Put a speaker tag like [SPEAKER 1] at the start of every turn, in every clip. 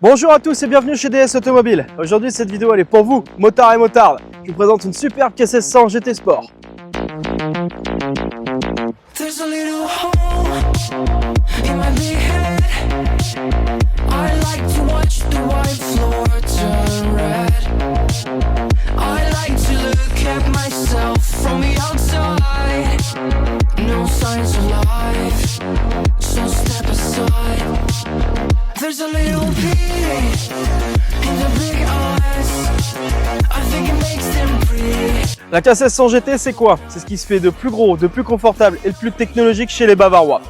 [SPEAKER 1] Bonjour à tous et bienvenue chez DS Automobile. Aujourd'hui cette vidéo elle est pour vous, motards et motardes. Je vous présente une superbe K1600 GT Sport.
[SPEAKER 2] There's a little beauty in the big eyes. I think it makes them pretty.
[SPEAKER 1] La K1600 GT c'est quoi? C'est ce qui se fait de plus gros, de plus confortable et de plus technologique chez les Bavarois.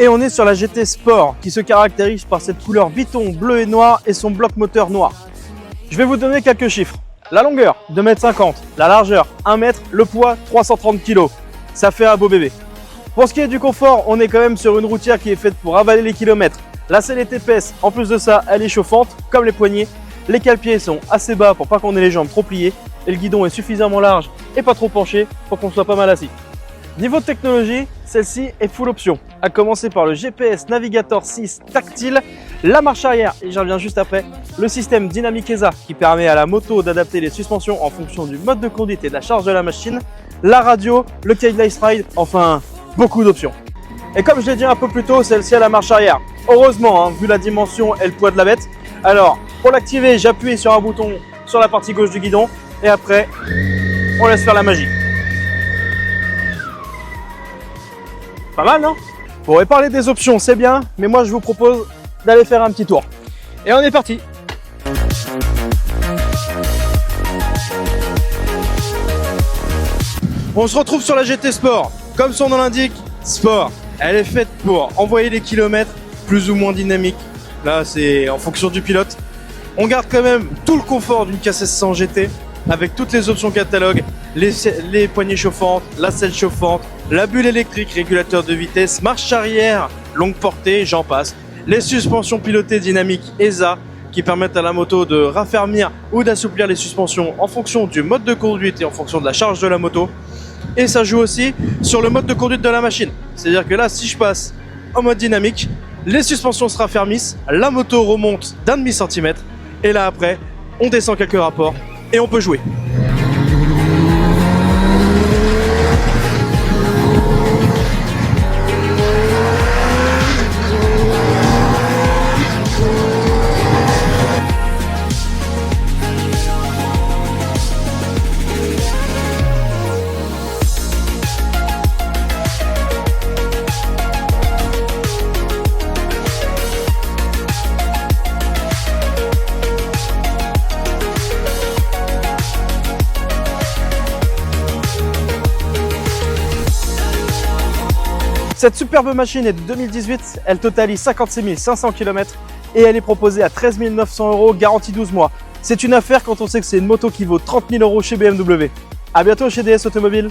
[SPEAKER 1] Et on est sur la GT Sport qui se caractérise par cette couleur biton bleu et noir et son bloc moteur noir. Je vais vous donner quelques chiffres. La longueur 2,50 m, la largeur 1 m, le poids 330 kg. Ça fait un beau bébé. Pour ce qui est du confort, on est quand même sur une routière qui est faite pour avaler les kilomètres. La selle est épaisse, en plus de ça, elle est chauffante, comme les poignées. Les cale-pieds sont assez bas pour pas qu'on ait les jambes trop pliées. Et le guidon est suffisamment large et pas trop penché pour qu'on soit pas mal assis. Niveau de technologie, celle-ci est full option. À commencer par le GPS Navigator 6 tactile, la marche arrière, et j'en reviens juste après, le système Dynamic ESA qui permet à la moto d'adapter les suspensions en fonction du mode de conduite et de la charge de la machine, la radio, le Keyless Ride, enfin beaucoup d'options. Et comme je l'ai dit un peu plus tôt, celle-ci a la marche arrière. Heureusement, vu la dimension et le poids de la bête. Alors, pour l'activer, j'appuie sur un bouton sur la partie gauche du guidon et après, on laisse faire la magie. Pas mal, non? On pourrait parler des options, c'est bien, mais moi je vous propose d'aller faire un petit tour. Et on est parti! On se retrouve sur la GT Sport. Comme son nom l'indique, Sport. Elle est faite pour envoyer les kilomètres plus ou moins dynamiques. Là, c'est en fonction du pilote. On garde quand même tout le confort d'une K1600 GT avec toutes les options catalogue, les poignées chauffantes, la selle chauffante, la bulle électrique, régulateur de vitesse, marche arrière, longue portée, j'en passe. Les suspensions pilotées dynamiques ESA qui permettent à la moto de raffermir ou d'assouplir les suspensions en fonction du mode de conduite et en fonction de la charge de la moto. Et ça joue aussi sur le mode de conduite de la machine. C'est-à-dire que là, si je passe en mode dynamique, les suspensions se raffermissent, la moto remonte d'un demi-centimètre, et là après, on descend quelques rapports et on peut jouer. Cette superbe machine est de 2018, elle totalise 56 500 km et elle est proposée à 13 900 €, garantie 12 mois. C'est une affaire quand on sait que c'est une moto qui vaut 30 000 € chez BMW. A bientôt chez DS Automobile.